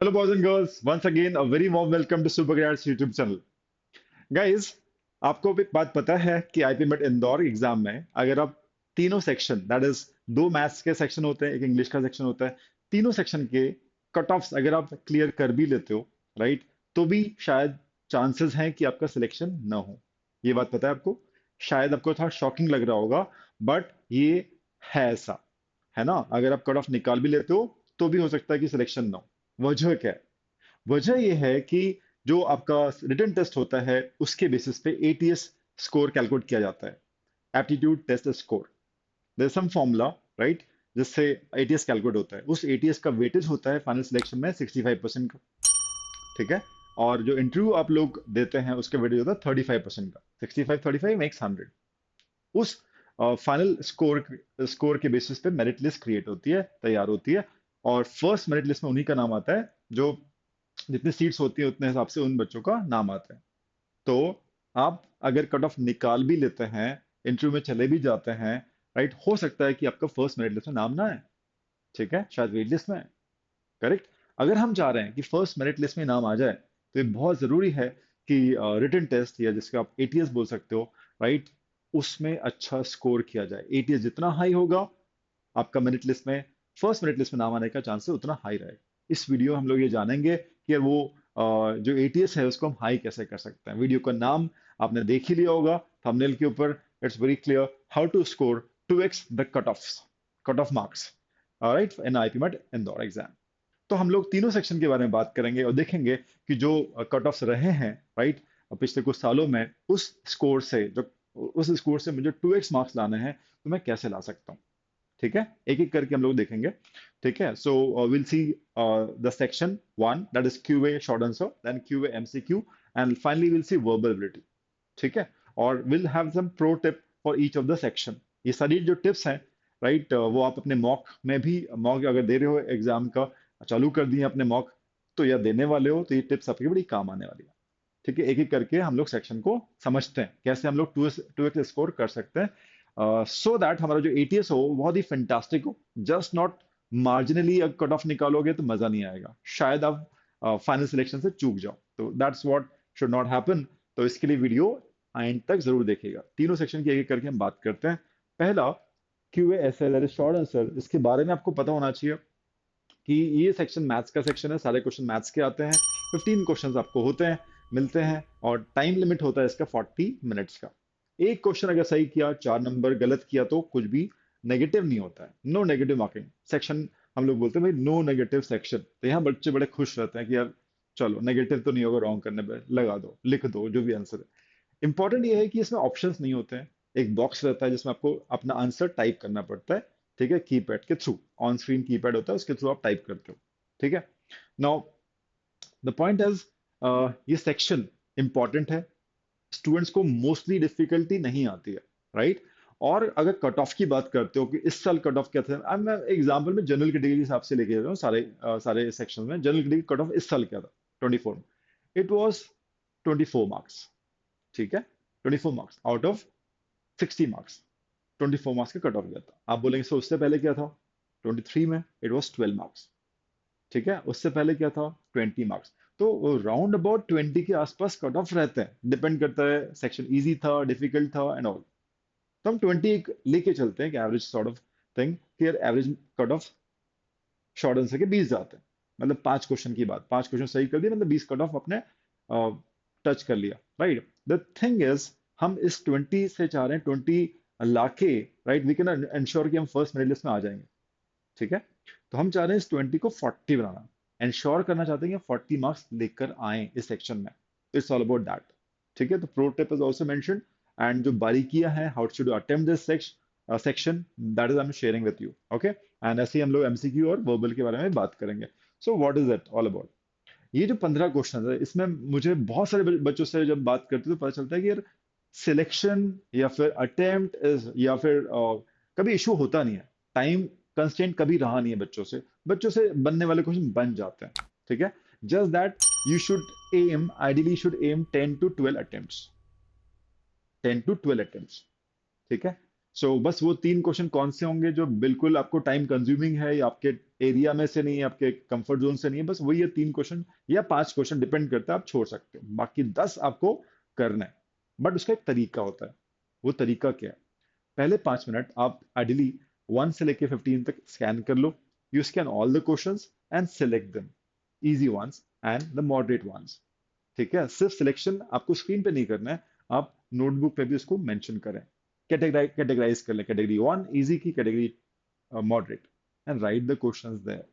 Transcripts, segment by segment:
Hello, boys and girls. Once again, a very warm welcome to Super Grades YouTube channel. Guys, आपको भी बात पता है कि आईपी मेट इंदौर एग्जाम में अगर आप तीनों सेक्शन दैट इज दो मैथ्स के सेक्शन होते हैं, एक इंग्लिश का सेक्शन होता है, तीनों सेक्शन के कट ऑफ्स अगर आप क्लियर कर भी लेते हो, राइट, तो भी शायद चांसेस हैं कि आपका सिलेक्शन ना हो। ये बात पता है आपको? शायद आपको थोड़ा शॉकिंग लग रहा होगा, बट ये है ऐसा, है ना? अगर आप कट ऑफ निकाल भी लेते हो तो भी हो सकता है कि सिलेक्शन ना हो। वजह क्या है? वजह यह है कि जो आपका रिटन टेस्ट होता है उसके बेसिस पे एटीएस स्कोर कैलकुलेट किया जाता है, aptitude test score. There some formula, right, जिससे एटीएस कैलकुलेट होता है। उस एटीएस का वेटेज होता है फाइनल सिलेक्शन में 65% का, ठीक है? और जो इंटरव्यू आप लोग देते हैं उसका वेटेज होता है 35% का। 65 35 मेक्स 100। उस फाइनल स्कोर के बेसिस पे मेरिट लिस्ट क्रिएट होती है, तैयार होती है। और फर्स्ट मेरिट लिस्ट में उन्हीं का नाम आता है जो जितनी सीट्स होती है उतने हिसाब से उन बच्चों का नाम आता है। तो आप अगर कट ऑफ निकाल भी लेते हैं, इंटरव्यू में चले भी जाते हैं, राइट, हो सकता है कि आपका फर्स्ट मेरिट लिस्ट में नाम ना आए, ठीक है, शायद वेट लिस्ट में, करेक्ट। अगर हम चाह रहे हैं कि फर्स्ट मेरिट लिस्ट में नाम आ जाए तो ये बहुत जरूरी है कि रिटन टेस्ट या जिसका आप एटीएस बोल सकते हो, राइट, उसमें अच्छा स्कोर किया जाए। एटीएस जितना हाई होगा, आपका मेरिट लिस्ट में, फर्स्ट मेरिट लिस्ट में नाम आने का चांसेस उतना हाई रहेगा। इस वीडियो में हम लोग ये जानेंगे कि यार वो जो एटीएस है उसको हम हाई कैसे कर सकते हैं। वीडियो का नाम आपने देख ही लिया होगा थंबनेल के ऊपर। It's very clear how to score 2x the cut off marks, right, in IPMAT Indore exam. तो हम लोग तीनों सेक्शन के बारे में बात करेंगे और देखेंगे कि जो कट ऑफ्स रहे हैं, राइट, पिछले कुछ सालों में, उस स्कोर से जो उस स्कोर से मुझे 2x मार्क्स लाने हैं तो मैं कैसे ला सकता हूँ। ठीक है, एक एक करके हम लोग देखेंगे। ठीक है, so will see the section one, that is QA short answer, then QA MCQ, and finally will see verbal ability. ठीक है, और will have some pro tip for each of the section. ये सारी जो टिप्स हैं, right, वो आप अपने मॉक में भी, मॉक अगर दे रहे हो एग्जाम का, चालू कर दिए अपने मॉक, तो या देने वाले हो तो ये टिप्स आपकी बड़ी काम आने वाली है। ठीक है, एक एक करके हम लोग सेक्शन को समझते हैं कैसे हम लोग टू एक्स स्कोर कर सकते हैं, सो दैट हमारा जो एटीएस हो वो बहुत ही फैंटास्टिक हो। जस्ट नॉट मार्जिनली अगर कट ऑफ निकालोगे तो मजा नहीं आएगा, शायद आप फाइनल सिलेक्शन से चूक जाओ। तो that's what should not happen. तो इसके लिए वीडियो एंड तक जरूर देखिएगा। तीनों सेक्शन की एक एक करके हम बात करते हैं। पहला, Q S L short answer, इसके बारे में आपको पता होना चाहिए कि ये सेक्शन मैथ्स का सेक्शन है। सारे क्वेश्चन मैथ्स के आते हैं। 15 क्वेश्चंस आपको होते हैं, मिलते हैं, और टाइम लिमिट होता है इसका 40 मिनट्स का। एक क्वेश्चन अगर सही किया, 4 नंबर, गलत किया तो कुछ भी नेगेटिव नहीं होता है। नो नेगेटिव मार्किंग सेक्शन, हम लोग बोलते हैं भाई नो नेगेटिव सेक्शन। तो यहाँ बच्चे बड़े खुश रहते हैं कि यार चलो नेगेटिव तो नहीं होगा, रॉन्ग करने पे लगा दो, लिख दो जो भी आंसर है। इंपॉर्टेंट ये है कि इसमें ऑप्शंस नहीं होते हैं। एक बॉक्स रहता है जिसमें आपको अपना आंसर टाइप करना पड़ता है, ठीक है, कीपैड के थ्रू। ऑन स्क्रीन कीपैड होता है, उसके थ्रू आप टाइप करते हो। ठीक है, नाउ द पॉइंट इज, ये सेक्शन इंपॉर्टेंट है। स्टूडेंट्स को मोस्टली डिफिकल्टी नहीं आती है, राइट। और अगर कट ऑफ की बात करते हो कि इस साल कट ऑफ क्या था, अब मैं एग्जांपल में जनरल कैटेगरी के हिसाब से लेके जा रहा हूँ। सारे सेक्शन में जनरल कैटेगरी कट ऑफ इस साल क्या था, 24 में। इट वाज 24 मार्क्स, ठीक है, 24 marks out of 60 marks. 24 marks का कट ऑफ गया था। आप बोलेंगे सो उससे पहले क्या था? 23 में इट वॉज 12 मार्क्स, ठीक है। उससे पहले क्या था? 20 मार्क्स। तो राउंड अबाउट 20 के आसपास कट ऑफ रहते हैं, डिपेंड करता है सेक्शन इजी था, डिफिकल्ट था एंड ऑल। तो हम 20 लेके चलते हैं कि एवरेज सॉर्ट ऑफ थिंग, कि average cut off short answer के 20 जाते हैं। मतलब 5 क्वेश्चन की बात, 5 क्वेश्चन सही कर दिए, मतलब 20 कट ऑफ अपने टच कर लिया, राइट। द थिंग इज, हम इस 20 से चाह रहे हैं 20 लाके, राइट, वी कैन इंश्योर कि हम फर्स्ट मेरिट लिस्ट में आ जाएंगे, ठीक है। तो हम चाह रहे हैं इस 20 को 40 बनाना, इंश्योर करना चाहते हैं कि 40 मार्क्स लेकर आए इस सेक्शन में। इट्स ऑल अबाउट दैट, ठीक है। तो pro tip is also mention, and जो बारीकियां हैं, how should attempt this section, that is I am sharing with you, okay. And ऐसे ही हम लोग एमसीक्यू और वर्बल के बारे में बात करेंगे। सो what is it all about? ये जो 15 क्वेश्चन है, इसमें मुझे बहुत सारे बच्चों से जब बात करते तो पता चलता है कि यार सिलेक्शन या फिर अटेम्प्ट इज, या फिर कभी इशू होता नहीं है। टाइम कंस्ट्रेंट कभी रहा नहीं है बच्चों से बनने वाले क्वेश्चन बन जाते हैं, ठीक है। Just that you should aim, ideally should aim 10 to 12 attempts, 10 to 12 attempts, ठीक है। सो बस वो 3 क्वेश्चन कौन से होंगे जो बिल्कुल आपको टाइम कंज्यूमिंग है, या आपके एरिया में से नहीं है, आपके कंफर्ट जोन से नहीं है, बस वही ये 3 क्वेश्चन या 5 क्वेश्चन, डिपेंड करता है, आप छोड़ सकते हो, बाकी 10 आपको करना है। बट उसका एक तरीका होता है। वो तरीका क्या है? पहले 5 मिनट आप आइडियली 1 से लेके 15 तक स्कैन कर लो। You scan all the questions and select them, easy ones and the moderate ones। ठीक है, सिर्फ सिलेक्शन आपको स्क्रीन पे नहीं करना है, आप नोटबुक पे भी उसको मेंशन करें। कैटेगराइज कर लें, कैटेगरी 1 इजी की, category moderate, and write the questions there.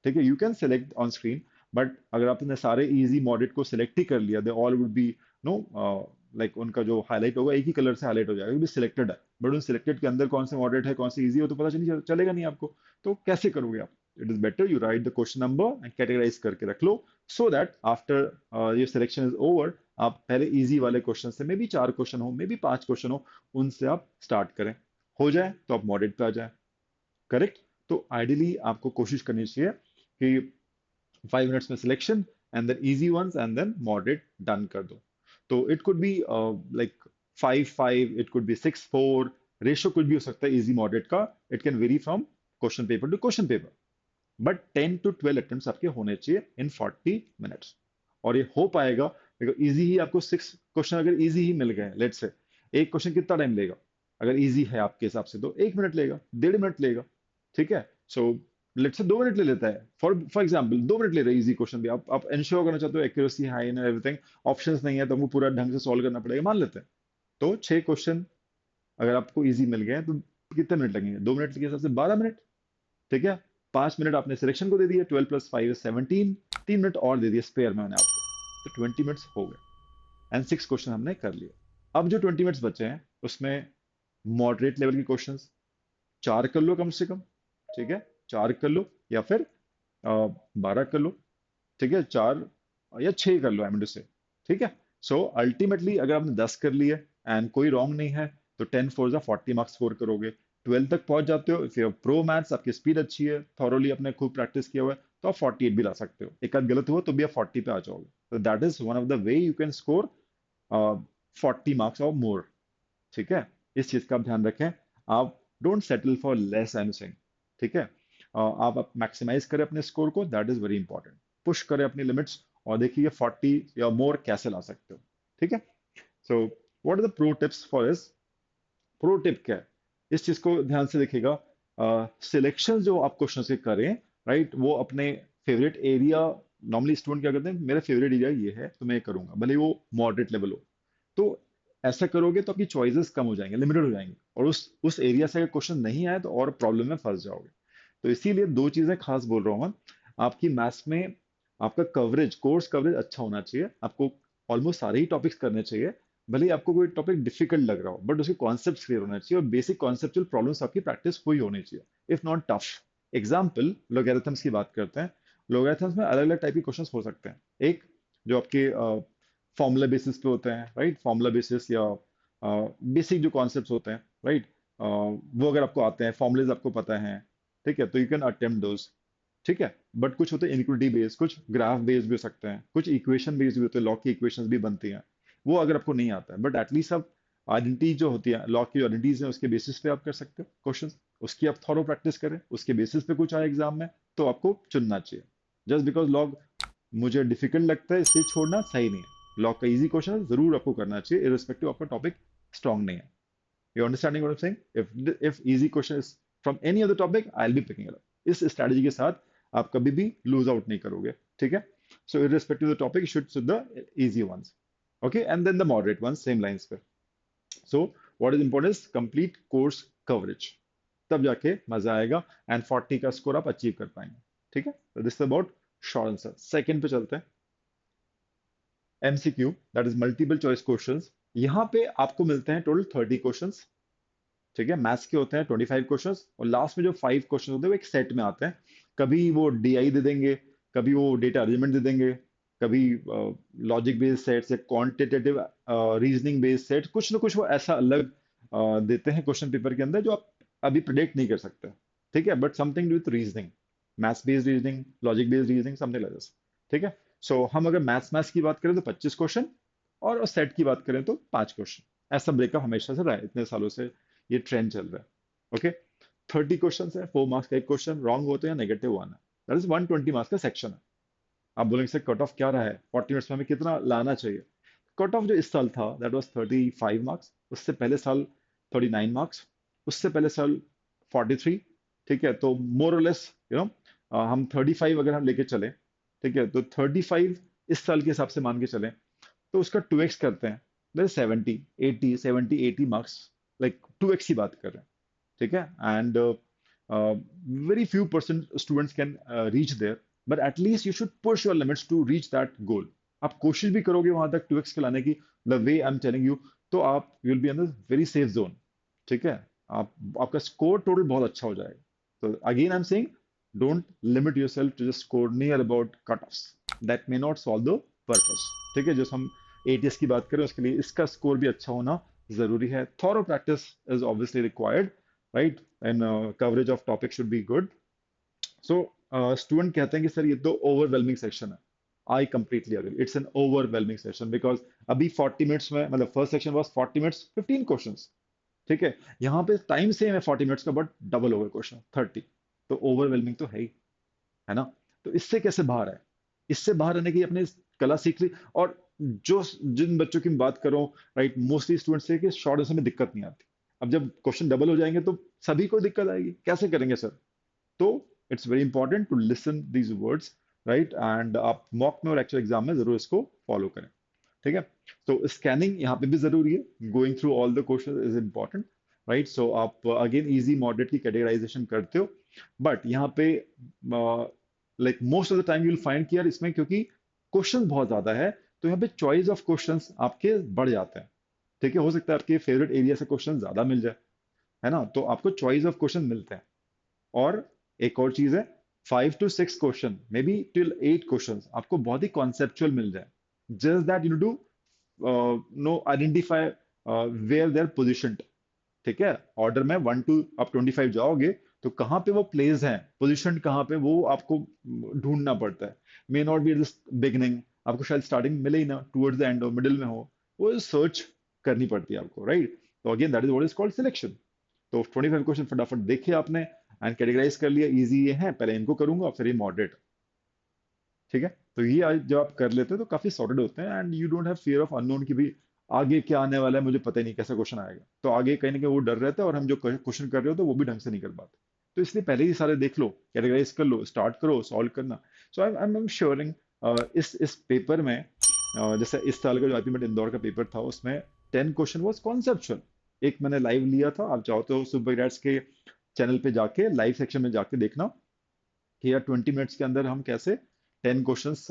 ठीक है, you can select on screen, but अगर आपने सारे इजी मॉडरेट को सिलेक्ट ही कर लिया, they all would be no, like उनका जो हाईलाइट होगा एक ही कलर से हाईलाइट हो जाएगा, क्योंकि सिलेक्टेड है। बट उन सिलेक्टेड के अंदर कौन से मॉडरेट है, कौन से इजी हो, तो पता चलेगा नहीं आपको। तो कैसे करोगे आप? It is better you write the question number and categorise करके रख लो, so that after your selection is over, आप पहले इजी वाले क्वेश्चन से, मे बी 4 क्वेश्चन हो, मे बी 5 क्वेश्चन हो, उनसे आप स्टार्ट करें। हो जाए तो आप मॉडरेट पे आ जाए। करेक्ट। तो आइडियली आपको कोशिश करनी चाहिए कि 5 मिनट्स में selection, and then easy ones, and then moderate done कर दो। तो it could be like 5-5, it could be 6-4, ratio कुछ भी हो सकता है इजी मॉडरेट का। It can vary from question paper to question paper, but 10 to 12 attempt आपके होने चाहिए इन 40 मिनट्स। और ये हो पाएगा, बिकॉज इजी ही आपको 6 क्वेश्चन अगर इजी ही मिल गए, लेट से एक क्वेश्चन कितना टाइम लेगा? अगर इजी है आपके हिसाब से तो 1 मिनट लेगा, 1.5 मिनट लेगा। ठीक है। सो लेट से 2 मिनट ले लेता है, फॉर एग्जाम्पल 2 मिनट ले रहे हैं इजी क्वेश्चन भी, आप इंश्योर करना चाहते हो accuracy high and everything, options नहीं है तो हमको पूरा ढंग से सॉल्व करना पड़ेगा, मान लेते हैं। तो 6 क्वेश्चन अगर आपको इजी मिल गए हैं, तो कितने मिनट लगेंगे? 2 मिनट के हिसाब से 12 मिनट। ठीक है। 5 मिनट आपने सिलेक्शन को दे दिए, 12 + 5 = 17, 3 मिनट और दे दिए स्पेयर में मैंने आपको, तो 20 मिनट्स हो गए, एंड 6 क्वेश्चन हमने कर लिए। अब जो 20 मिनट्स बचे हैं, उसमें मॉडरेट लेवल के क्वेश्चंस 4 कर लो कम से कम। ठीक है, 4 कर लो, या फिर 12 कर लो। ठीक है, 4 या 6 कर लो, आई मीन टू से। ठीक है। सो अल्टीमेटली अगर आपने 10 कर लिए एंड कोई रॉन्ग नहीं है, तो 10 4 40 मार्क्स स्कोर करोगे। 12 तक पहुंच जाते हो, इफ यू प्रो मैथ्स, आपकी स्पीड अच्छी है, थॉरोली आपने खूब प्रैक्टिस किया हुआ है, तो आप 48 भी ला सकते हो। एक आध गलत हुआ तो भी आप 40 पे आ जाओगे। तो that is one of the way you can score 40 marks और मोर। ठीक है। इस चीज का आप ध्यान रखें। आप don't settle for less anything. ठीक है। आप मैक्सिमाइज करें अपने स्कोर को, that is very important. Push करें अपनी लिमिट्स, और देखिए 40 या मोर कैसे ला सकते हो। ठीक है। So what are the pro tips for this? Pro tip क्या है? इस चीज को ध्यान से देखिएगा। सिलेक्शन जो आप क्वेश्चन से करें, राइट, वो अपने फेवरेट एरिया, नॉर्मली स्टूडेंट क्या करते हैं, मेरा फेवरेट एरिया ये है तो मैं ये करूंगा, भले वो मॉडरेट लेवल हो। तो ऐसा करोगे तो आपकी चॉइसेस कम हो जाएंगे, लिमिटेड हो जाएंगे, और उस एरिया से अगर क्वेश्चन नहीं आए तो और प्रॉब्लम में फंस जाओगे। तो इसीलिए 2 चीजें खास बोल रहा हूँ मैं। आपकी मैथ्स में आपका कवरेज, कोर्स कवरेज अच्छा होना चाहिए। आपको ऑलमोस्ट सारे ही टॉपिक्स करने चाहिए। भले ही आपको कोई टॉपिक डिफिकल्ट लग रहा हो, बट उसके कॉन्सेप्ट क्लियर होना चाहिए, और बेसिक कॉन्सेप्चुअल प्रॉब्लम्स आपकी प्रैक्टिस हुई होनी चाहिए, इफ नॉट टफ। एग्जाम्पल, लोगैरिथम्स की बात करते हैं। लोगैरिथम्स में अलग अलग टाइप के क्वेश्चंस हो सकते हैं। एक जो आपके फॉर्मूला बेसिस पे होते हैं, राइट, फॉर्मूला बेसिस या बेसिक जो कॉन्सेप्ट्स होते हैं, राइट, वो अगर आपको आते हैं, फॉर्मूलेज आपको पता है, ठीक है, तो यू कैन अटेम्प्ट दोज। ठीक है। बट कुछ होते हैं इनइक्वालिटी बेस्ड, कुछ ग्राफ बेस्ड भी हो सकते हैं, कुछ इक्वेशन बेस्ड भी होते हैं, लॉ की इक्वेशंस भी बनती हैं। वो अगर आपको नहीं आता है, बट एटलीस्ट आप आइडेंटिटी जो होती है, लॉ की आइडेंटिटीज है, उसके बेसिस पे आप कर सकते हो क्वेश्चन। उसकी आप थॉरो प्रैक्टिस करें, उसके बेसिस पे कुछ आए एग्जाम में, तो आपको चुनना चाहिए। जस्ट बिकॉज लॉ मुझे डिफिकल्ट लगता है इसलिए छोड़ना सही नहीं है। लॉ का इजी क्वेश्चन है, जरूर आपको करना चाहिए, इरिस्पेक्टिव आपका टॉपिक स्ट्रांग नहीं है। You understanding what I am saying? If easy question is from any other topic, I will be picking it up. इस स्ट्रेटजी के साथ आप कभी भी लूज आउट नहीं करोगे। ठीक है। So irrespective the topic, should choose the easy ones. Okay, and then the moderate ones, same lines पे। So what is important is complete course coverage, तब जाके मजा आएगा, एंड 40 का स्कोर आप अचीव कर पाएंगे। ठीक है। तो this about short answer. Second पे चलते हैं। MCQ, that is multiple choice questions. यहाँ पे आपको मिलते हैं टोटल 30 क्वेश्चंस। ठीक है। मैथ्स के होते हैं 25 क्वेश्चंस, और लास्ट में जो 5 क्वेश्चन होते हैं वो एक सेट में आते हैं। कभी वो डीआई दे देंगे, कभी वो डेटा अरेंजमेंट दे देंगे, कभी लॉजिक बेस्ड सेट्स या क्वांटिटेटिव रीजनिंग बेस्ड सेट, कुछ ना कुछ वो ऐसा अलग देते हैं क्वेश्चन पेपर के अंदर, जो आप अभी प्रिडिक्ट नहीं कर सकते। ठीक है। But something with reasoning, maths based reasoning, logic based reasoning, something like this. ठीक है। सो हम अगर मैथ्स मैथ्स की बात करें तो 25 क्वेश्चन, और सेट की बात करें तो 5 क्वेश्चन। ऐसा ब्रेकअप हमेशा से रहा है इतने सालों से, ये ट्रेंड चल रहा है। ओके, 30 क्वेश्चन है, 4 मार्क्स का एक क्वेश्चन, रॉन्ग हो तो या -1 है, दैट इज 120 मार्क्स का सेक्शन है। आप बोलेंगे सर कट ऑफ क्या रहा है, 40 मिनट्स में हमें कितना लाना चाहिए? कट ऑफ जो इस साल था दैट वाज 35 मार्क्स, उससे पहले साल 39 मार्क्स, उससे पहले साल 43। ठीक है, तो मोर और लेस यू नो हम 35 अगर हम लेके चले, ठीक है, तो 35 इस साल के हिसाब से मान के चले, तो उसका 2x करते हैं, दैट 70 80 लाइक 2x की बात कर रहे हैं। ठीक है, and very few percent students can reach there, but at least you should push your limits to reach that goal. आप कोशिश भी करोगे वहां तक 2x के लाने की, the way I am telling you, तो आप will be in the very safe zone. ठीक है, आप आपका स्कोर टोटल बहुत अच्छा हो जाएगा। तो again I am saying, don't limit yourself to just score near about cut offs, that may not solve the purpose. ठीक है, जो हम एटीएस की बात करें उसके लिए इसका स्कोर भी अच्छा होना जरूरी है। Thorough practice is obviously required, right, and coverage of topic should be good. So student कहते हैं कि सर ये तो ओवरवेलमिंग सेक्शन है। I completely agree, it's an overwhelming session because अभी 40 मिनट्स में, मतलब first section was 40 minutes 15 questions. ठीक है, यहाँ पे टाइम सेम है 40 मिनट्स का, बट डबल ओवर क्वेश्चन 30, तो ओवरवेलमिंग तो है ना? तो इससे कैसे बाहर आए? इससे बाहर आने की अपने कला सीख ली। और जो जिन बच्चों की मैं बात कर रहा हूँ, राइट, मोस्टली स्टूडेंट्स से कि शॉर्ट आंसर में दिक्कत नहीं आती। अब जब क्वेश्चन डबल हो जाएंगे तो सभी को दिक्कत आएगी, कैसे करेंगे सर? तो it's very important to listen these words, right, and आप मॉक में और एक्चुअल एग्जाम में जरूर इसको फॉलो करें। ठीक है, तो स्कैनिंग यहाँ पे भी जरूरी है, going through all the question is important, right. So आप अगेन इजी मॉडरेट की कैटेगराइजेशन करते हो, बट यहाँ पे like most of the time you will find कि यार इसमें क्योंकि क्वेश्चन बहुत ज्यादा है, तो यहाँ पे चॉइस ऑफ क्वेश्चंस आपके बढ़ जाते हैं। ठीक है, हो सकता है आपके फेवरेट एरिया से क्वेश्चन ज्यादा मिल जाए, है ना, तो आपको चॉइस ऑफ क्वेश्चन मिलते हैं। और एक और चीज है, 5 to 6 question, may be till 8 question आपको बहुत ही कॉन्सेप्चुअल मिल जाए, just that you do know identify where they are positioned. ठीक है, ऑर्डर में 1 to आप 25 जाओगे, तो कहाँ पे वो प्लेस हैं, पोजिशन कहाँ पे, वो आपको ढूंढना पड़ता है। May not be at beginning, आपको शायद स्टार्टिंग मिले ही ना, टूवर्ड्स द एंड और मिडिल में हो, वो सर्च करनी पड़ती है आपको, राइट। तो again that is what is called selection. तो 25 क्वेश्चन फटाफट देखे आपने एंड कैटेगराइज कर लिया, इजी ये है, पहले इनको करूंगा फिर ये मॉडरेट। ठीक है, तो ये आज जब आप कर लेते हैं तो काफी सॉर्टेड होते हैं, and you don't have fear of unknown की भी आगे क्या आने वाला है, मुझे पता ही नहीं कैसा क्वेश्चन आएगा, तो आगे कहीं ना कहीं वो डर रहता है, और हम जो क्वेश्चन कर रहे हो तो वो भी ढंग से नहीं कर पाते। तो इसलिए पहले ही सारे देख लो, कैटेगराइज कर लो, स्टार्ट करो सॉल्व करना। सो आई एम श्योरिंग इस पेपर में जैसे इस साल का जो आईपी मेट इंदौर का पेपर था, उसमें 10 क्वेश्चन वॉज कॉन्सेप्चुअल। एक मैंने लाइव लिया था, आप चाहो तो सुपर ग्रेड्स के चैनल पे जाके लाइव सेक्शन में जाके देखना कि यार 20 मिनट्स के अंदर हम कैसे 10 क्वेश्चंस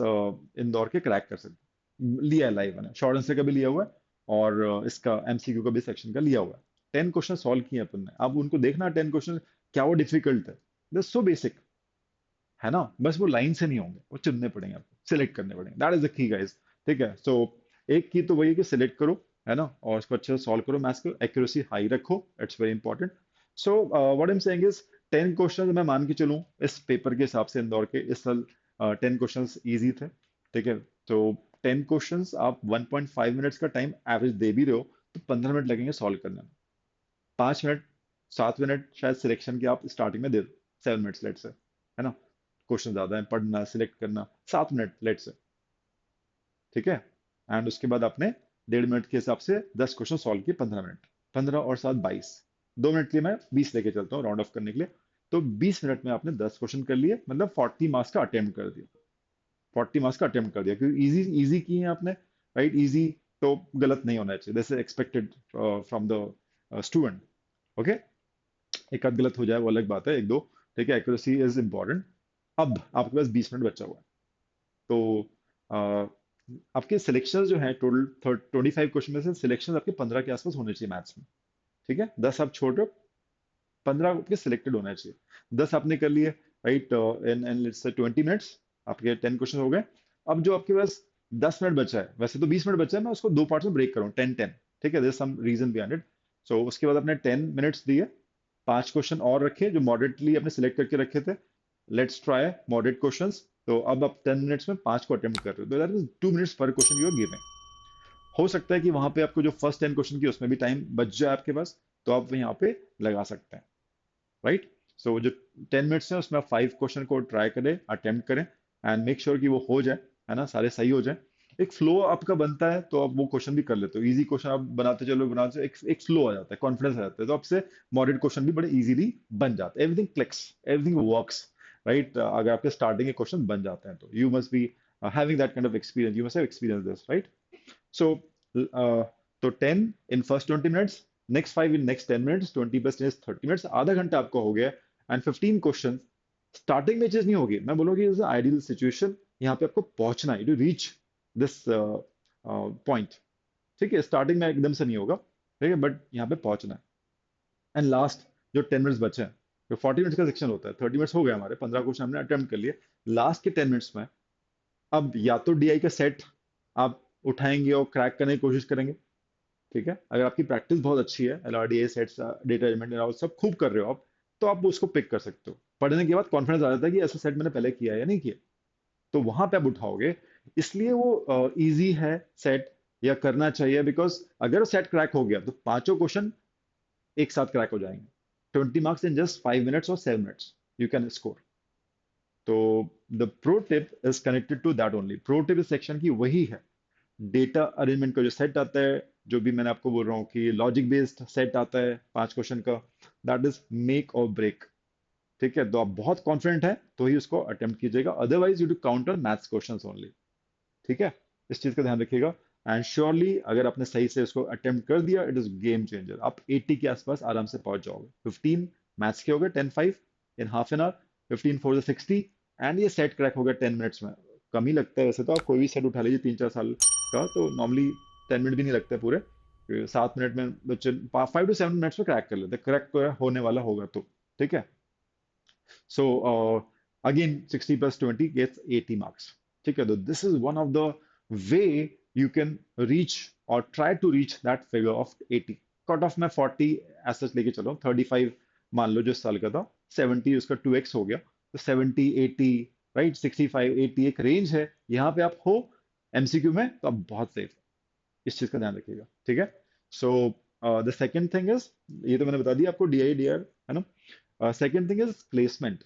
इंदौर के क्रैक कर सकते हैं। लिया है लाइव, मैंने शॉर्ट आंसर का भी लिया हुआ है, और इसका एमसीक्यू का भी सेक्शन का लिया हुआ है। 10 क्वेश्चन सॉल्व किए अपन ने, अब उनको देखना 10 क्वेश्चन क्या वो डिफिकल्ट है, दस सो बेसिक, है ना, बस वो लाइन से नहीं होंगे, वो चुनने पड़ेंगे आपको, सिलेक्ट करने पड़ेंगे, that is the key guys. ठीक है, सो एक की तो वही है कि सिलेक्ट करो, है ना, और उसको अच्छे से सॉल्व करो, मैथ्स को एक्यूरेसी हाई रखो, it's very important. So what I am saying is 10 question मैं मान के चलूं इस पेपर के हिसाब से इंदौर के इस साल 10 क्वेश्चन इजी थे। ठीक है, तो 10 क्वेश्चन आप 1.5 मिनट्स का टाइम एवरेज दे भी रहे हो, तो 15 मिनट लगेंगे सॉल्व करने में। 5 मिनट, 7 मिनट शायद सिलेक्शन के आप स्टार्टिंग में दे दो, 7 मिनट्स लेट से, है ना, क्वेश्चन ज्यादा है, पढ़ना सिलेक्ट करना, 7 मिनट लेट से। ठीक है, एंड उसके बाद आपने 1.5 मिनट के हिसाब से 10 क्वेश्चन सॉल्व किए, 15 मिनट, 15 और 7 22, 2 मिनट के लिए मैं 20 लेके चलता हूँ राउंड ऑफ करने के लिए। तो 20 मिनट में आपने 10 क्वेश्चन कर लिए, मतलब 40 मार्क्स का अटेम्प्ट कर दिया, 40 मार्क्स का अटेम्प्ट कर दिया, क्योंकि इजी इजी की है आपने, राइट, इजी, तो गलत नहीं होना चाहिए, this is expected from the student. Okay, एक आध गलत हो जाए वो अलग बात है, एक दो। ठीक है, एक्यूरेसी इज इंपॉर्टेंट। अब आपके पास 20 मिनट बचा हुआ है, तो आपके सिलेक्शन जो है टोटल 25 क्वेश्चन में से सिलेक्शन आपके 15 के आसपास होने चाहिए मैथ्स में। ठीक है, 10 आप छोड़ रहे हो, 15 आपके सिलेक्टेड होना चाहिए। 10 आपने कर लिए, right, in in let's say 20 minutes आपके 10 क्वेश्चन हो गए। अब जो आपके पास 10 मिनट बचा है, वैसे तो 20 मिनट बचा है, मैं उसको दो पार्ट में ब्रेक करूँ, 10 10। ठीक है, there some reason behind it. So उसके बाद आपने 10 मिनट्स दिए, 5 क्वेश्चन और रखे जो मॉडरेटली आपने सिलेक्ट करके रखे थे, लेट्स ट्राई मॉडरेट क्वेश्चंस। तो अब आप 10 मिनट्स में 5 को अटेम्प्ट कर रहे हो, तो दैट इज 2 मिनट्स पर क्वेश्चन यू आर गिविंग। हो सकता है कि वहां पे आपको जो फर्स्ट 10 क्वेश्चन की उसमें भी टाइम बच जाए आपके पास, तो आप यहाँ पे लगा सकते हैं, राइट। सो जो 10 मिनट्स है उसमें आप 5 क्वेश्चन को ट्राई करें, अटेम्प्ट करें, एंड मेक श्योर कि वो हो जाए, है ना, सारे सही हो जाए। एक फ्लो आपका बनता है तो आप वो क्वेश्चन भी कर लेते हो, इजी क्वेश्चन आप बनाते चलो, एक फ्लो आ जाता है, कॉन्फिडेंस आ जाता है, तो आपसे मॉडरेट क्वेश्चन भी बड़े इजीली बन जाते हैं, everything clicks, everything works, right. अगर आपके स्टार्टिंग के क्वेश्चन बन जाते हैं तो you must be having that kind of experience, you must have experience this, right. So, तो 10 in first 20 minutes, next 5 in next 10 minutes, 20 plus 10 30 minutes, आधा घंटा आपका हो गया। एंड 15 क्वेश्चन स्टार्टिंग में चीज नहीं होगी, मैं बोलूँगी इज आइडियल सिचुएशन, यहाँ पे आपको पहुंचना है टू रीच दिस पॉइंट, ठीक है, स्टार्टिंग में एकदम से नहीं होगा, ठीक है, बट यहाँ पे पहुंचना है। एंड लास्ट जो 10 मिनट्स बचे हैं, जो 40 मिनट्स का सेक्शन होता है, 30 मिनट्स हो गए हमारे, 15 क्वेश्चन हमने अटेम्प्ट कर लिए, लास्ट के 10 मिनट्स में अब या तो डीआई का सेट आप उठाएंगे और क्रैक करने की कोशिश करेंगे, ठीक है, अगर आपकी प्रैक्टिस बहुत अच्छी है, एलआरडीए सेट्स, डेटा एलिमेंट सब खूब कर रहे हो आप, तो आप उसको पिक कर सकते हो, पढ़ने के बाद कॉन्फिडेंस आ जाता है कि ऐसा सेट मैंने पहले किया है या नहीं किया, तो वहां पे आप उठाओगे, इसलिए वो इजी है सेट, या करना चाहिए, बिकॉज अगर सेट क्रैक हो गया तो पांचों क्वेश्चन एक साथ क्रैक हो जाएंगे, 20 मार्क्स इन जस्ट 5 मिनट्स और 7 मिनट्स यू कैन स्कोर। तो the pro tip is connected to that only, pro tip इस सेक्शन की वही है, डेटा अरेंजमेंट का जो सेट आता है, जो भी मैंने आपको बोल रहा हूँ कि लॉजिक बेस्ड सेट आता है 5 क्वेश्चन का, दैट इज मेक और ब्रेक, ठीक है, तो आप बहुत कॉन्फिडेंट है तो ही उसको अटेम्प्ट कीजिएगा, otherwise you to counter maths questions only, ठीक है, इस चीज का ध्यान रखिएगा। एंड श्योरली अगर आपने सही से उसको अटेम्प्ट कर दिया, इट इज गेम चेंजर, आप 80 के आसपास आराम से पहुंच जाओगे, 15 मैथ्स के हो गए, 10 5 in half an hour, 15 4 60, and ये सेट क्रैक हो गया 10 मिनट्स में, कम ही लगता है वैसे तो, आप कोई भी सेट उठा लीजिए 3 4 साल का, तो नॉर्मली 10 मिनट भी नहीं लगते पूरे, 7 मिनट में बच्चे 5 to 7 मिनट्स में क्रैक कर लेते, क्रैक होने वाला होगा तो, ठीक है। So again, 60 plus 20 gets 80 marks. ठीक है, तो this is one of the way you can reach or try to reach that figure of 80. Cut off में 40 एसेस लेके चलो, 35 मान लो जो इस साल का था, 70 उसका 2x हो गया, तो 70 80, राइट, 65 80 एक रेंज है, यहाँ पे आप हो एमसीक्यू में तो आप बहुत सेफ, इस चीज का ध्यान रखिएगा, ठीक है। So the second thing is, ये तो मैंने बता दिया आपको डीआई डीआर, है ना, सेकंड थिंग इज प्लेसमेंट,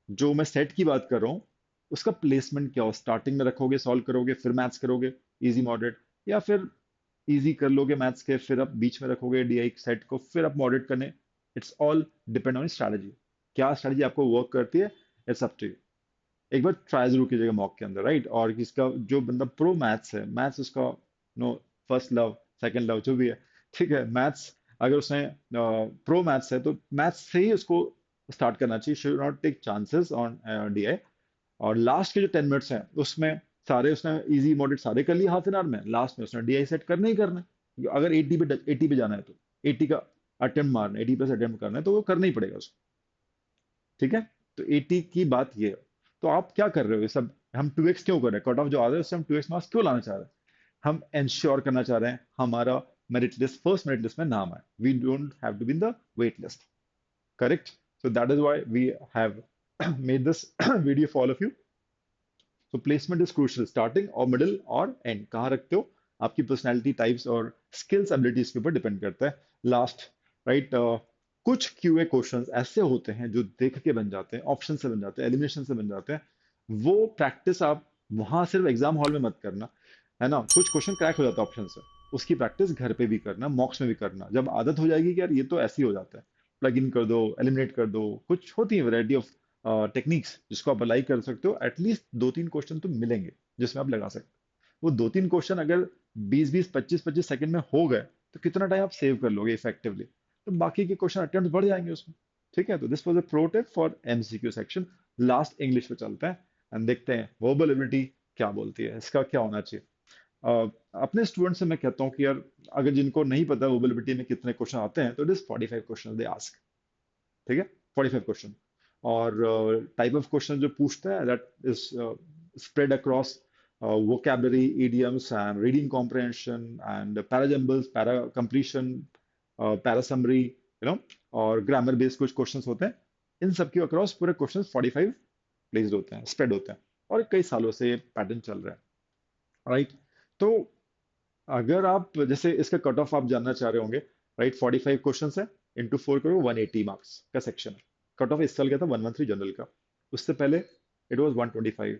जो मैं सेट की बात कर रहा हूँ उसका प्लेसमेंट क्या हो, स्टार्टिंग में रखोगे सॉल्व करोगे फिर मैथ्स करोगे, इजी मॉडरेट, या फिर इजी कर लोगे मैथ्स के फिर आप बीच में रखोगे डीआई सेट को फिर आप मॉडरेट करने, it's all depend on strategy, क्या स्ट्रैटेजी आपको वर्क करती है, इट्स अप टू यू। एक बार ट्राई जरूर कीजिएगा मॉक के अंदर, राइट, और किसका जो बंदा प्रो मैथ्स है, मैथ्स उसका no first love second love जो भी है, ठीक है, मैथ्स अगर उसने प्रो मैथ्स है तो मैथ्स से ही उसको स्टार्ट करना चाहिए, should not take chances on DI. और लास्ट के जो 10 मिनट्स हैं उसमें सारे उसने इजी मॉडरेट सारे कर लिए हाफ एन आवर में, लास्ट में उसने डीआई सेट करना ही करना है, अगर 80 पे जाना है तो 80 का अटेम्प्ट मारना है, 80 प्लस अटेम्प्ट करना है तो वो करना ही पड़ेगा उसको, ठीक है। तो 80 की बात ये है, तो आप क्या कर रहे हो ये सब, हम 2x क्यों कर रहे हैं, कट ऑफ जो आ रहा है उससे हम 2x मार्क्स क्यों लाना चाह रहे हैं, हम इंश्योर करना चाह रहे हैं हमारा merit list, first merit list में नाम है, we don't have to be in the wait list, correct. So that is why we have made this video for all of you. So placement is crucial, starting और middle और end कहाँ रखते हो, आपकी personality types और skills abilities के ऊपर depend करता है। लास्ट, राइट, कुछ क्यूए क्वेश्चंस ऐसे होते हैं जो देख के बन जाते हैं, ऑप्शन से बन जाते हैं, एलिमिनेशन से बन जाते हैं, वो प्रैक्टिस आप वहां सिर्फ एग्जाम हॉल में मत करना, है ना, कुछ क्वेश्चन क्रैक हो जाता है ऑप्शन से, उसकी प्रैक्टिस घर पे भी करना, मॉक्स में भी करना, जब आदत हो जाएगी कि यार ये तो ऐसे ही हो जाता है, प्लग इन कर दो, एलिमिनेट कर दो, कुछ होती है वैरायटी ऑफ टेक्निक्स जिसको आप अप्लाई कर सकते हो, एटलीस्ट 2 3 क्वेश्चन तो मिलेंगे जिसमें आप लगा सकते हो, वो 2 3 क्वेश्चन अगर 20 20 25 25 सेकंड में हो गए तो कितना टाइम आप सेव कर लोगे इफेक्टिवली, तो बाकी के क्वेश्चन अटेम्प्ट बढ़ जाएंगे उसमें, ठीक है। तो this was a pro tip for MCQ section. Last English पे चलते हैं एंड देखते हैं वर्बल एबिलिटी क्या बोलती है, इसका क्या होना चाहिए। अ, अपने स्टूडेंट से मैं कहता हूँ कि यार अगर जिनको नहीं पता वर्बल एबिलिटी में कितने क्वेश्चन आते हैं, तो it is 45 question they ask, ठीक है, 45 क्वेश्चन, और टाइप ऑफ क्वेश्चन जो पूछता है that is spread across vocabulary, idioms and reading comprehension and parajumbles, para completion, para summary, और ग्रामर बेस्ड कुछ क्वेश्चंस होते हैं, इन सब के अक्रॉस पूरे क्वेश्चंस 45 प्लेस्ड होते हैं, स्प्रेड होते हैं, और कई सालों से ये पैटर्न चल रहा है, राइट। तो अगर आप जैसे इसका कट ऑफ आप जानना चाह रहे होंगे, राइट? 45 क्वेश्चन है, इंटू 4 करो, 180 मार्क्स का सेक्शन है। कट ऑफ इस साल का था 113 जनरल का, उससे पहले इट वाज 125।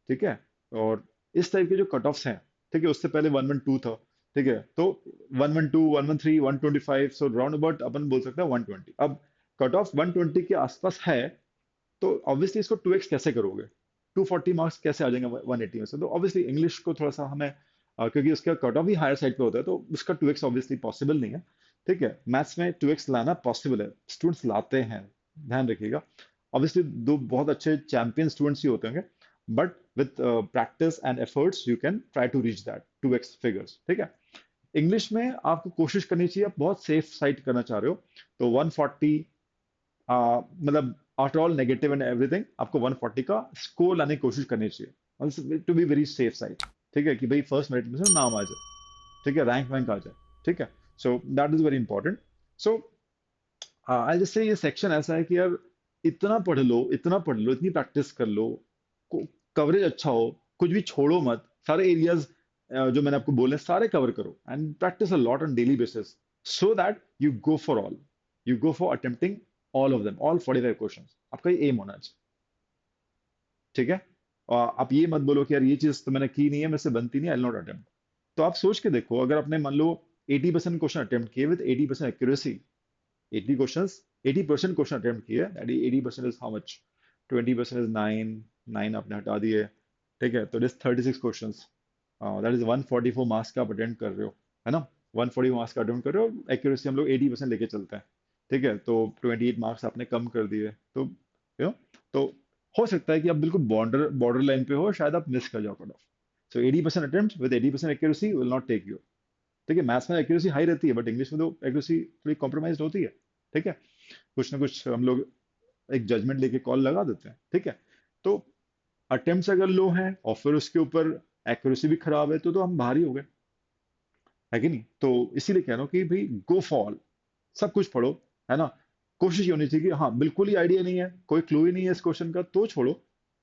ठीक है? और इस टाइप के जो कट ऑफ्स हैं, ठीक है, उससे पहले 112 था। ठीक है? तो 112, 113, 125, सो राउंड अबाउट अपन बोल सकते हैं 120। अब कट ऑफ 120 के आसपास है, तो ऑब्वियसली इसको 2x कैसे करोगे? 240 मार्क्स कैसे आ जाएंगे 180 में से? तो ऑब्वियसली इंग्लिश को थोड़ा सा हमें क्योंकि उसका कट ऑफ भी हायर साइड पे होता है, तो उसका 2x ऑब्वियसली पॉसिबल नहीं है। ठीक है? मैथ्स में 2x लाना पॉसिबल है, स्टूडेंट्स लाते हैं, ध्यान रखिएगा। ऑब्वियसली दो बहुत अच्छे चैंपियन स्टूडेंट्स ही होते होंगे, but with practice and efforts you can try to reach that 2x figures. ठीक है? इंग्लिश में आपको कोशिश करनी चाहिए, आप बहुत सेफ साइड करना चाह रहे हो, तो 140, मतलब after all negative and everything, आपको 140 का स्कोर लाने की कोशिश करनी चाहिए, to be very safe side. ठीक है? कि भाई फर्स्ट मेरिट में से नाम आ जाए, ठीक है, रैंक वैंक आ जाए। ठीक है? So that is very important. So I just say ये सेक्शन ऐसा है कि यार इतना पढ़ लो, इतना पढ़ लो, इतनी प्रैक्टिस कर लो, कवरेज अच्छा हो, कुछ भी छोड़ो मत, सारे एरियाज जो मैंने आपको बोले सारे कवर करो, and practice a lot on daily basis, so that you go for all, you go for attempting all of them, all 45 questions, आपका ये एम होना चाहिए। ठीक है? और आप ये मत बोलो कि यार ये चीज तो मैंने की नहीं है, मेरे से बनती नहीं, आई नॉट अटेम्प्ट। तो आप सोच के देखो, अगर आपने मान लो 80% क्वेश्चन अटेम्प्ट किए with 80% accuracy, 80 questions, 80% question attempt किए, that 80% is how much? 20% is 9, 9 आपने हटा दिए। ठीक है? तो it is 36 questions, that is 144 marks का आप अटेम्प्ट कर रहे हो, है ना? 140 मार्क्स का अटेम्प्ट कर रहे हो, एक्यूरेसी हम लोग 80% लेके चलते हैं। ठीक है? तो 28 मार्क्स आपने कम कर दिए, तो यू नो, तो हो सकता है कि आप बिल्कुल बॉर्डर बॉर्डर लाइन पे हो, शायद आप मिस कर जाओ cut off. So 80% attempt with 80% accuracy will not take you. ठीक है? मैथ्स में एक्यूरेसी हाई रहती है, बट इंग्लिश में तो एक्यूरेसी थोड़ी कॉम्प्रोमाइज होती है। ठीक है? कुछ ना कुछ हम लोग एक जजमेंट लेके कॉल लगा देते हैं। ठीक है? तो अटेम्प्ट्स अगर लो हैं और फिर उसके ऊपर एक्यूरेसी भी खराब है, तो हम बाहर ही हो गए, है कि नहीं? तो इसीलिए कह रहा हूँ कि भाई गो फॉर, सब कुछ पढ़ो, है ना? कोशिश ये होनी चाहिए कि हाँ बिल्कुल ही आइडिया नहीं है, कोई क्लू ही नहीं है इस क्वेश्चन का, तो छोड़ो,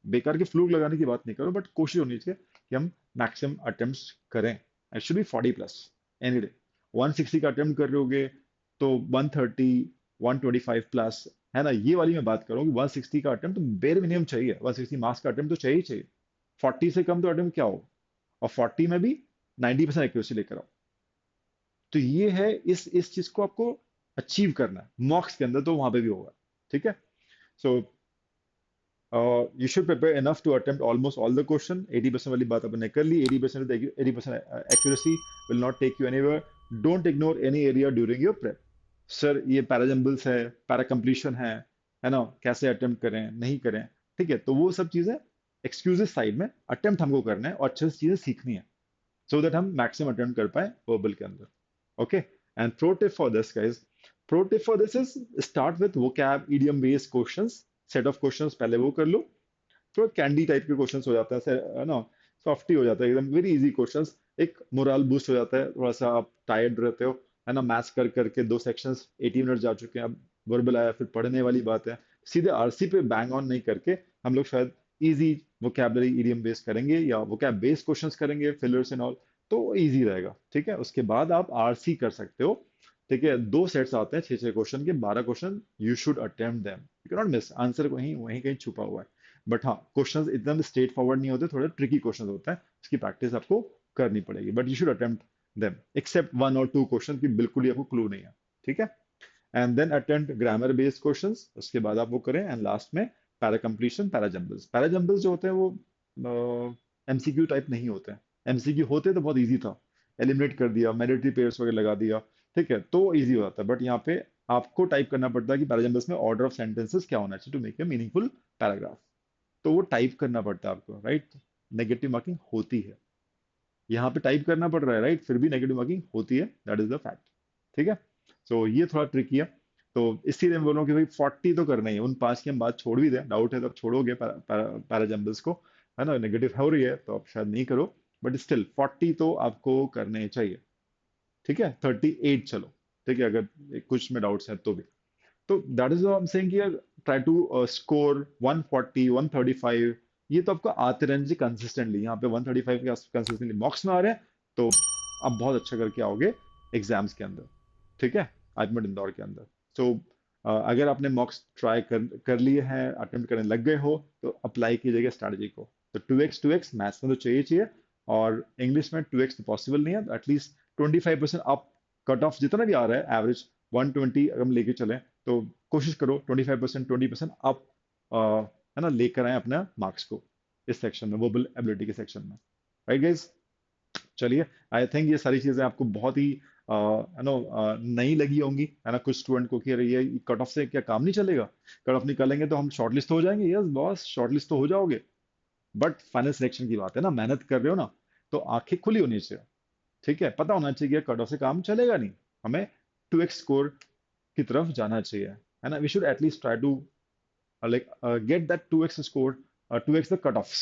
बेकार के फ्लूक लगाने की बात नहीं करो, बट कोशिश होनी चाहिए कि हम मैक्सिमम अटेम्प्ट्स करें। It should be 40 plus any day. 160 का अटेम्प्ट कर रहे होगे, तो 130, 125 प्लस, है ना? ये वाली मैं बात कर रहा हूँ कि 160 का अटेम्प्ट तो बेर मिनिमम चाहिए, 160 मार्क्स का अटेम्प्ट तो चाहिए ही चाहिए। 40 से कम तो अटेम्प्ट क्या हो, और 40 में भी 90% एक्यूरेसी लेकर आओ। तो ये है, इस चीज को आपको अचीव करना है मॉक्स के अंदर, तो वहां पे भी होगा। ठीक है? So you should prepare enough to attempt almost all the question. 80% वाली बात अपने कर ली, 80% 80% accuracy will not take you anywhere. Don't ignore any area during your prep. Sir ये पैराजम्बल्स है, पैरा कंप्लीशन है ना, कैसे अटेम्प्ट करें नहीं करें? ठीक है? तो वो सब चीजें एक्सक्यूजेस साइड में, अटेम्प्ट हमको करना है और अच्छे से चीजें सीखनी है, so that हम मैक्सिमम अटेम्प्ट कर पाए वर्बल के अंदर। Okay? And pro tip for this, guys. Pro tip for this is start with vocab, idiom based questions. Set of questions पहले वो कर लो, थोड़ा कैंडी टाइप के क्वेश्चंस हो जाता है ना, सॉफ्टी हो जाता है एकदम, वेरी इजी क्वेश्चंस। एक मोरल बूस्ट हो जाता है, थोड़ा सा आप टायर्ड रहते हो, है ना, मैथ्स कर करके दो सेक्शंस 80 मिनट जा चुके हैं, अब वर्बल आया, फिर पढ़ने वाली बात है। सीधे आरसी पे बैंग ऑन नहीं करके हम लोग शायद इजी वोकैबलरी इडियम बेस्ड करेंगे या वोकैब बेस्ड क्वेश्चंस करेंगे, फिलर्स एंड ऑल, तो इजी रहेगा। ठीक है? उसके बाद आप आरसी कर सकते हो। ठीक है? दो सेट्स आते हैं 6-6 क्वेश्चन के, 12 question, you should attempt them, you can not miss, answer वहीं वहीं कहीं छुपा हुआ है। बट हाँ, क्वेश्चंस एकदम स्ट्रेट फॉरवर्ड नहीं होते, थोड़े ट्रिकी क्वेश्चंस होते हैं, उसकी प्रैक्टिस आपको करनी पड़ेगी, but you should attempt them, except 1 और 2 क्वेश्चन की बिल्कुल ही आपको क्लू नहीं है। ठीक है? And then attempt grammar based questions, उसके बाद आप वो करें, एंड लास्ट में para completion, para jumbles. Para jumbles जो होते हैं वो एमसीक्यू टाइप नहीं होते हैं, एमसीक्यू होते तो बहुत ईजी था, एलिमिनेट कर दिया, मैंडेटरी पेयर्स वगैरह लगा दिया, ठीक है, तो ईजी हो जाता है। बट यहाँ पे आपको टाइप करना पड़ता है कि पैरा जंबल्स में ऑर्डर ऑफ सेंटेंसेस क्या होना चाहिए to make a meaningful paragraph, तो वो टाइप करना पड़ता है आपको, राइट? नेगेटिव मार्किंग होती है, यहाँ पे टाइप करना पड़ रहा है, राइट, फिर भी नेगेटिव मार्किंग होती है, दैट इज द फैक्ट। ठीक है? सो ये थोड़ा ट्रिकी है, तो इसीलिए मैं बोल रहा हूँ कि भाई 40 तो करना ही है, उन 5 की हम बात छोड़ भी दें, डाउट है तो आप छोड़ोगे पैराजम्बल्स को, है ना, नेगेटिव हो रही है तो आप शायद नहीं करो, बट स्टिल 40 तो आपको करने चाहिए। ठीक है? 38 चलो, ठीक है, अगर कुछ में डाउट्स हैं तो भी। तो that is I am saying कि ट्राई टू स्कोर 140, 135, ये तो आपको आते रहने चाहिए कंसिस्टेंटली, यहाँ पे 135 के कंसिस्टेंटली मॉक्स में आ रहे हैं, तो आप बहुत अच्छा करके आओगे एग्जाम्स के अंदर। ठीक है, आईपीएमएट इंदौर के अंदर। सो अगर आपने मॉक्स ट्राई कर लिए हैं, अटेम्प्ट करने लग गए हो, तो अप्लाई कीजिएगा स्ट्रैटेजी को। तो 2x मैथ्स में तो चाहिए चाहिए, और इंग्लिश में 2x तो पॉसिबल नहीं है, तो एटलीस्ट 25% अप, कट ऑफ जितना भी आ रहा है एवरेज 120 अगर हम लेके चलें, तो कोशिश करो 25%, 20% अप, है ना, लेकर आए अपना मार्क्स को इस सेक्शन में, वर्बल एबिलिटी के सेक्शन में। राइट गाइज, चलिए, आई थिंक ये सारी चीजें आपको बहुत ही नो नई लगी होंगी, है ना। कुछ स्टूडेंट को कि अरे ये कट ऑफ से क्या काम नहीं चलेगा, कट ऑफ निकालेंगे तो हम शॉर्टलिस्ट हो जाएंगे। यस बॉस, शॉर्टलिस्ट तो हो जाओगे, बट फाइनल सिलेक्शन की बात है ना, मेहनत कर रहे हो ना, तो आंखें खुली होनी चाहिए। ठीक है, पता होना चाहिए कि कट ऑफ से काम चलेगा नहीं, हमें 2x स्कोर की तरफ जाना चाहिए, है ना। We should at least try to get that 2x score, 2x the cutoffs,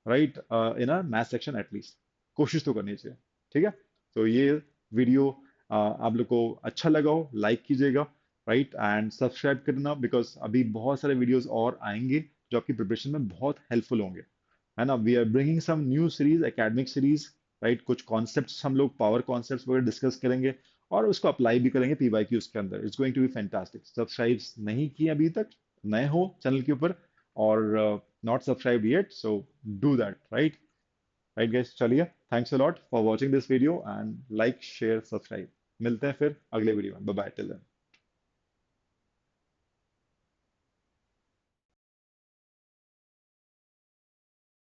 right, in a math section at least, कोशिश तो करनी चाहिए। ठीक है, तो ये वीडियो आप लोग को अच्छा लगा हो, लाइक कीजिएगा, राइट, एंड सब्सक्राइब करना, बिकॉज अभी बहुत सारे वीडियोस और आएंगे जो आपकी प्रिपरेशन में बहुत हेल्पफुल होंगे, है ना। We are bringing some new series, academic series, right. कुछ कॉन्सेप्ट्स हम लोग पावर कॉन्सेप्ट्स वगैरह डिस्कस करेंगे, और उसको अप्लाई भी करेंगे पीवाईक्यूज के अंदर। It's going to be fantastic. Subscribe नहीं किए अभी तक, नए हो चैनल के ऊपर, और not subscribe yet, so do that, right. Right guys, चलिए, thanks a lot for watching this video, and like share subscribe. मिलते हैं फिर अगले वीडियो में। Bye bye, till then.